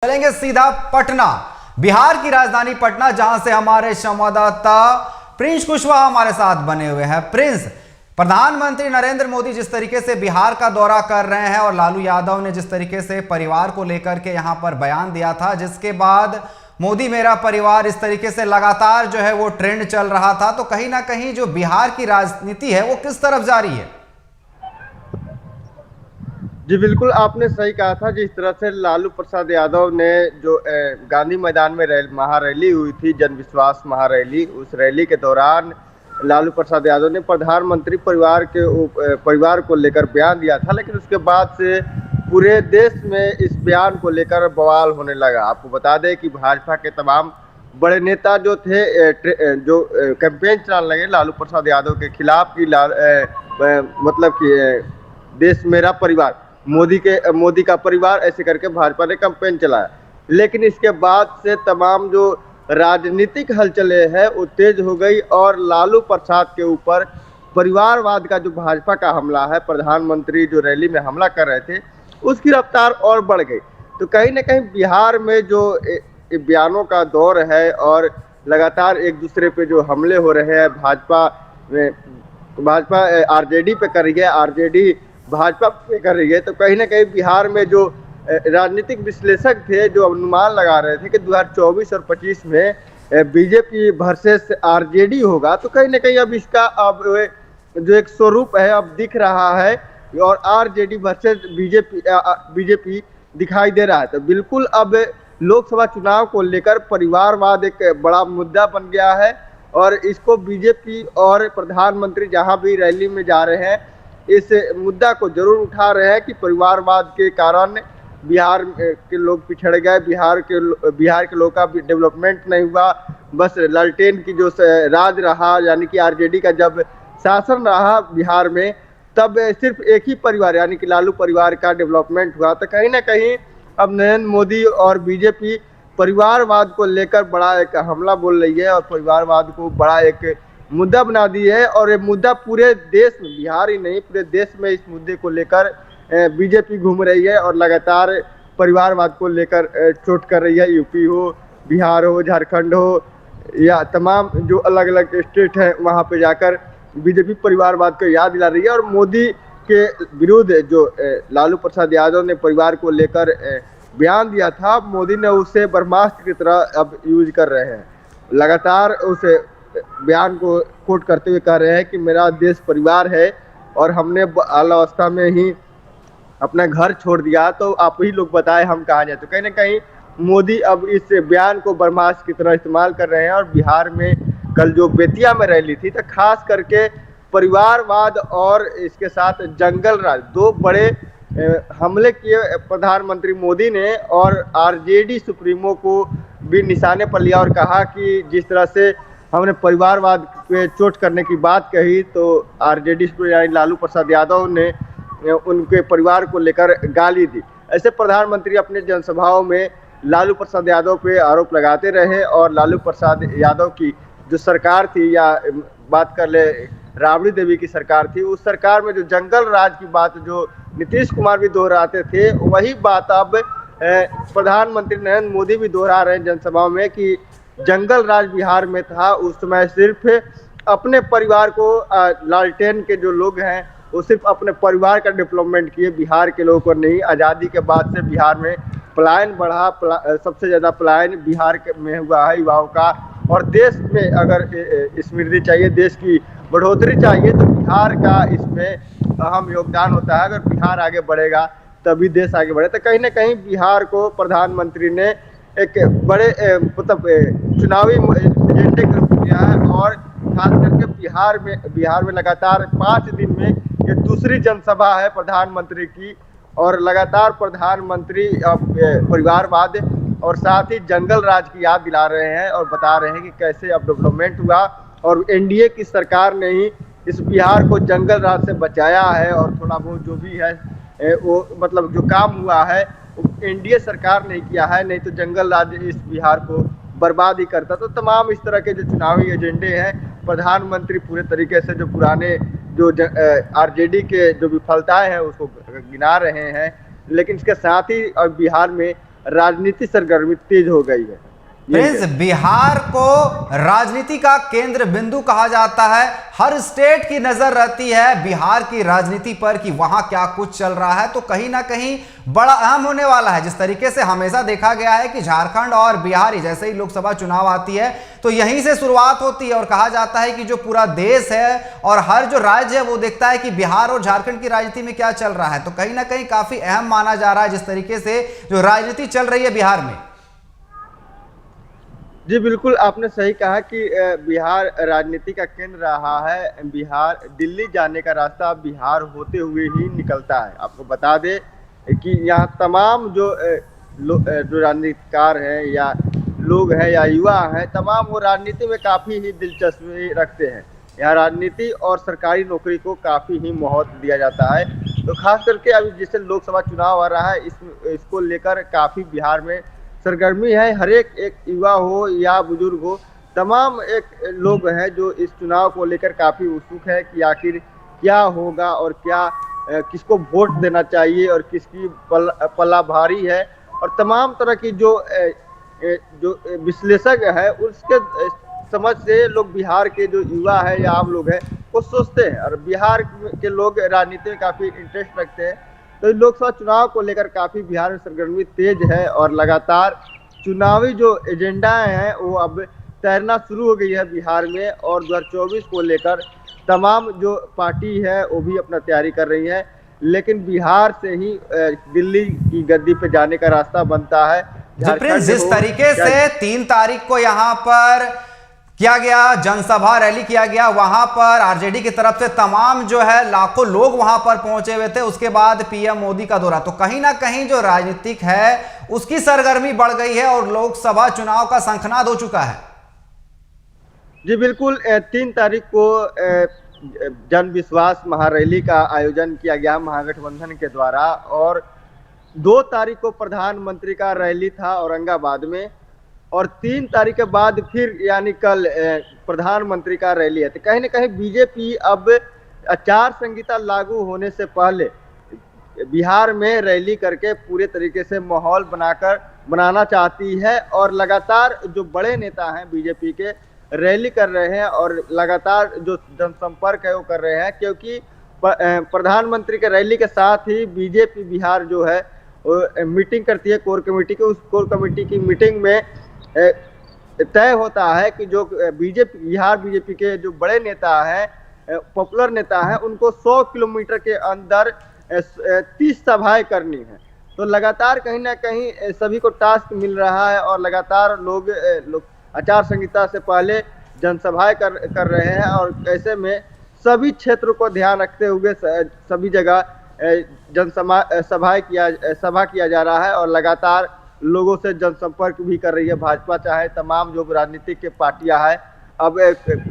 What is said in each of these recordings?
चलेंगे सीधा पटना, बिहार की राजधानी पटना, जहां से हमारे संवाददाता प्रिंस कुशवाहा हमारे साथ बने हुए हैं। प्रिंस, प्रधानमंत्री नरेंद्र मोदी जिस तरीके से बिहार का दौरा कर रहे हैं और लालू यादव ने जिस तरीके से परिवार को लेकर के यहां पर बयान दिया था, जिसके बाद मोदी मेरा परिवार इस तरीके से लगातार जो है वो ट्रेंड चल रहा था, तो कहीं ना कहीं जो बिहार की राजनीति है वो किस तरफ जा रही है? जी बिल्कुल, आपने सही कहा था। जिस तरह से लालू प्रसाद यादव ने जो गांधी मैदान में महारैली हुई थी, जन विश्वास महारैली, उस रैली के दौरान लालू प्रसाद यादव ने प्रधानमंत्री परिवार को लेकर बयान दिया था, लेकिन उसके बाद से पूरे देश में इस बयान को लेकर बवाल होने लगा। आपको बता दें कि भाजपा के तमाम बड़े नेता जो थे जो कैंपेन चलाने लगे लालू प्रसाद यादव के खिलाफ कि मतलब कि देश मेरा परिवार, मोदी का परिवार, ऐसे करके भाजपा ने कैंपेन चलाया। लेकिन इसके बाद से तमाम जो राजनीतिक हलचलें हैं वो तेज हो गई और लालू प्रसाद के ऊपर परिवारवाद का जो भाजपा का हमला है, प्रधानमंत्री जो रैली में हमला कर रहे थे, उसकी रफ्तार और बढ़ गई। तो कहीं ना कहीं बिहार में जो बयानों का दौर है और लगातार एक दूसरे पे जो हमले हो रहे हैं, भाजपा आरजेडी पे कर रही है, आरजेडी भाजपा पे कर रही है, तो कहीं ना कहीं बिहार में जो राजनीतिक विश्लेषक थे जो अनुमान लगा रहे थे कि 2024 और 25 में बीजेपी वर्सेस आरजेडी होगा, तो कहीं ना कहीं अब इसका अब जो एक स्वरूप है अब दिख रहा है और आरजेडी वर्सेस बीजेपी दिखाई दे रहा है। तो बिल्कुल अब लोकसभा चुनाव को लेकर परिवारवाद एक बड़ा मुद्दा बन गया है और इसको बीजेपी और प्रधानमंत्री जहां भी रैली में जा रहे हैं इस मुद्दा को जरूर उठा रहे हैं कि परिवारवाद के कारण बिहार के लोग पिछड़ गए, बिहार के लोगों का डेवलपमेंट नहीं हुआ। बस लालटेन की जो राज रहा, यानी कि आरजेडी का जब शासन रहा बिहार में, तब सिर्फ एक ही परिवार यानी कि लालू परिवार का डेवलपमेंट हुआ। तो कहीं ना कहीं अब नरेंद्र मोदी और बीजेपी परिवारवाद को लेकर बड़ा एक हमला बोल रही है और परिवारवाद को बड़ा एक मुद्दा बना दी है और ये मुद्दा पूरे देश में, बिहार ही नहीं पूरे देश में इस मुद्दे को लेकर बीजेपी घूम रही है और लगातार परिवारवाद को लेकर चोट कर रही है। यूपी हो, बिहार हो, झारखंड हो या तमाम जो अलग अलग स्टेट हैं, वहाँ पे जाकर बीजेपी परिवारवाद को याद दिला रही है और मोदी के विरुद्ध जो लालू प्रसाद यादव ने परिवार को लेकर बयान दिया था, मोदी ने उसे ब्रह्मास्त्र की तरह अब यूज कर रहे हैं। लगातार उस बयान को कोट करते हुए कह रहे हैं कि मेरा देश परिवार है और हमने बाल अवस्था में ही अपना घर छोड़ दिया, तो आप ही लोग बताएं हम कहाँ जाए। तो कहीं ना कहीं मोदी अब इस बयान को ब्रह्मास्त्र की तरह इस्तेमाल कर रहे हैं और बिहार में कल जो बेतिया में रैली थी, तो खास करके परिवारवाद और इसके साथ जंगल राज, दो बड़े हमले किए प्रधानमंत्री मोदी ने और आरजेडी सुप्रीमो को भी निशाने पर लिया और कहा कि जिस तरह से हमने परिवारवाद पे चोट करने की बात कही, तो आरजेडी यानी लालू प्रसाद यादव ने उनके परिवार को लेकर गाली दी। ऐसे प्रधानमंत्री अपने जनसभाओं में लालू प्रसाद यादव पे आरोप लगाते रहे और लालू प्रसाद यादव की जो सरकार थी, या बात कर ले राबड़ी देवी की सरकार थी, उस सरकार में जो जंगल राज की बात जो नीतीश कुमार भी दोहराते थे, वही बात अब प्रधानमंत्री नरेंद्र मोदी भी दोहरा रहे हैं जनसभाओं में कि जंगल राज बिहार में था। उस समय सिर्फ अपने परिवार को, लालटेन के जो लोग हैं वो सिर्फ अपने परिवार का डेवलपमेंट किए, बिहार के लोगों को नहीं। आज़ादी के बाद से बिहार में पलायन बढ़ा, सबसे ज़्यादा पलायन बिहार में हुआ है युवाओं का। और देश में अगर समृद्धि चाहिए, देश की बढ़ोतरी चाहिए, तो बिहार का इसमें अहम योगदान होता है। अगर बिहार आगे बढ़ेगा तभी देश आगे बढ़े। तो कहीं ना कहीं बिहार को प्रधानमंत्री ने एक बड़े मतलब चुनावी एजेंडे के रूप में लिया है और खास करके बिहार में लगातार 5 दिन में ये दूसरी जनसभा है प्रधानमंत्री की और लगातार प्रधानमंत्री परिवारवाद और साथ ही जंगल राज की याद दिला रहे हैं और बता रहे हैं कि कैसे अब डेवलपमेंट हुआ और एनडीए की सरकार ने ही इस बिहार को जंगल राज से बचाया है और थोड़ा बहुत जो भी है वो मतलब जो काम हुआ है एनडीए सरकार ने किया है, नहीं तो जंगल राज इस बिहार को बर्बाद ही करता। तो तमाम इस तरह के जो चुनावी एजेंडे हैं, प्रधानमंत्री पूरे तरीके से जो पुराने जो आरजेडी के जो विफलताएं हैं उसको गिना रहे हैं, लेकिन इसके साथ ही अब बिहार में राजनीति सरगर्मी तेज हो गई है। प्रिंस, बिहार को राजनीति का केंद्र बिंदु कहा जाता है। हर स्टेट की नजर रहती है बिहार की राजनीति पर कि वहां क्या कुछ चल रहा है, तो कहीं ना कहीं बड़ा अहम होने वाला है। जिस तरीके से हमेशा देखा गया है कि झारखंड और बिहार जैसे ही लोकसभा चुनाव आती है तो यहीं से शुरुआत होती है, और कहा जाता है कि जो पूरा देश है और हर जो राज्य है वो देखता है कि बिहार और झारखंड की राजनीति में क्या चल रहा है। तो कहीं ना कहीं काफी अहम माना जा रहा है जिस तरीके से जो राजनीति चल रही है बिहार में। जी बिल्कुल, आपने सही कहा कि बिहार राजनीति का केंद्र रहा है। बिहार दिल्ली जाने का रास्ता बिहार होते हुए ही निकलता है। आपको बता दें कि यहाँ तमाम जो राजनीतिकार हैं या लोग हैं या युवा हैं, तमाम वो राजनीति में काफ़ी ही दिलचस्पी रखते हैं। यहाँ राजनीति और सरकारी नौकरी को काफ़ी ही महत्व दिया जाता है। तो खास करके अभी जैसे लोकसभा चुनाव आ रहा है, इसको लेकर काफ़ी बिहार में सरगर्मी है। हर एक युवा हो या बुजुर्ग हो, तमाम एक लोग हैं जो इस चुनाव को लेकर काफ़ी उत्सुक है कि आखिर क्या होगा और क्या किसको वोट देना चाहिए और किसकी पल्ला भारी है। और तमाम तरह की जो विश्लेषक है उसके समझ से लोग बिहार के जो युवा है या आम लोग हैं वो सोचते हैं, और बिहार के लोग राजनीति में काफ़ी इंटरेस्ट रखते हैं। तो लोकसभा चुनाव को लेकर काफ़ी बिहार में सरगर्मी तेज है और लगातार चुनावी जो एजेंडा हैं वो अब तैरना शुरू हो गई है बिहार में। और 2024 को लेकर तमाम जो पार्टी है वो भी अपना तैयारी कर रही है, लेकिन बिहार से ही दिल्ली की गद्दी पे जाने का रास्ता बनता है। जिस तरीके से 3 तारीख को यहाँ पर किया गया, जनसभा रैली किया गया, वहां पर आरजेडी की तरफ से तमाम जो है लाखों लोग वहां पर पहुंचे हुए थे। उसके बाद पीएम मोदी का दौरा, तो कहीं ना कहीं जो राजनीतिक है उसकी सरगर्मी बढ़ गई है और लोकसभा चुनाव का शंखनाद हो चुका है। जी बिल्कुल, 3 तारीख को जन विश्वास महारैली का आयोजन किया गया महागठबंधन के द्वारा, और 2 तारीख को प्रधानमंत्री का रैली था औरंगाबाद में, और 3 तारीख के बाद फिर यानी कल प्रधानमंत्री का रैली है। तो कहीं ना कहीं बीजेपी अब आचार संहिता लागू होने से पहले बिहार में रैली करके पूरे तरीके से माहौल बनाना चाहती है, और लगातार जो बड़े नेता हैं बीजेपी के रैली कर रहे हैं और लगातार जो जनसंपर्क है वो कर रहे हैं, क्योंकि प्रधानमंत्री के रैली के साथ ही बीजेपी बिहार जो है वो मीटिंग करती है कोर कमेटी की। उस कोर कमेटी की मीटिंग में तय होता है कि जो बिहार बीजेपी के जो बड़े नेता हैं, पॉपुलर नेता हैं, उनको 100 किलोमीटर के अंदर 30 सभाएं करनी है। तो लगातार कहीं ना कहीं सभी को टास्क मिल रहा है और लगातार लोग आचार संहिता से पहले जनसभाएं कर रहे हैं, और ऐसे में सभी क्षेत्रों को ध्यान रखते हुए सभी जगह सभा किया जा रहा है, और लगातार लोगों से जनसंपर्क भी कर रही है भाजपा, चाहे तमाम जो राजनीतिक के पार्टियां हैं। अब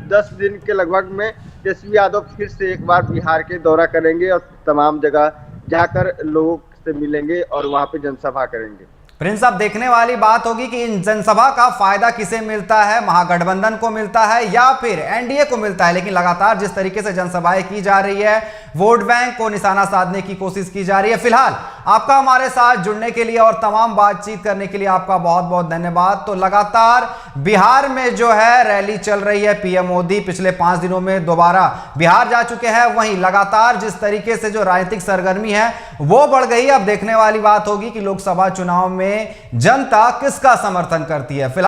10 दिन के लगभग में तेजस्वी यादव फिर से एक बार बिहार के दौरा करेंगे और तमाम जगह जाकर लोगों से मिलेंगे और वहां पे जनसभा करेंगे। प्रिंस, अब देखने वाली बात होगी कि इन जनसभा का फायदा किसे मिलता है, महागठबंधन को मिलता है या फिर एनडीए को मिलता है। लेकिन लगातार जिस तरीके से जनसभाएं की जा रही है, वोट बैंक को निशाना साधने की कोशिश की जा रही है। फिलहाल आपका हमारे साथ जुड़ने के लिए और तमाम बातचीत करने के लिए आपका बहुत बहुत धन्यवाद। तो लगातार बिहार में जो है रैली चल रही है, पीएम मोदी पिछले 5 दिनों में दोबारा बिहार जा चुके हैं। वहीं लगातार जिस तरीके से जो राजनीतिक सरगर्मी है वो बढ़ गई। अब देखने वाली बात होगी कि लोकसभा चुनाव में जनता किसका समर्थन करती है।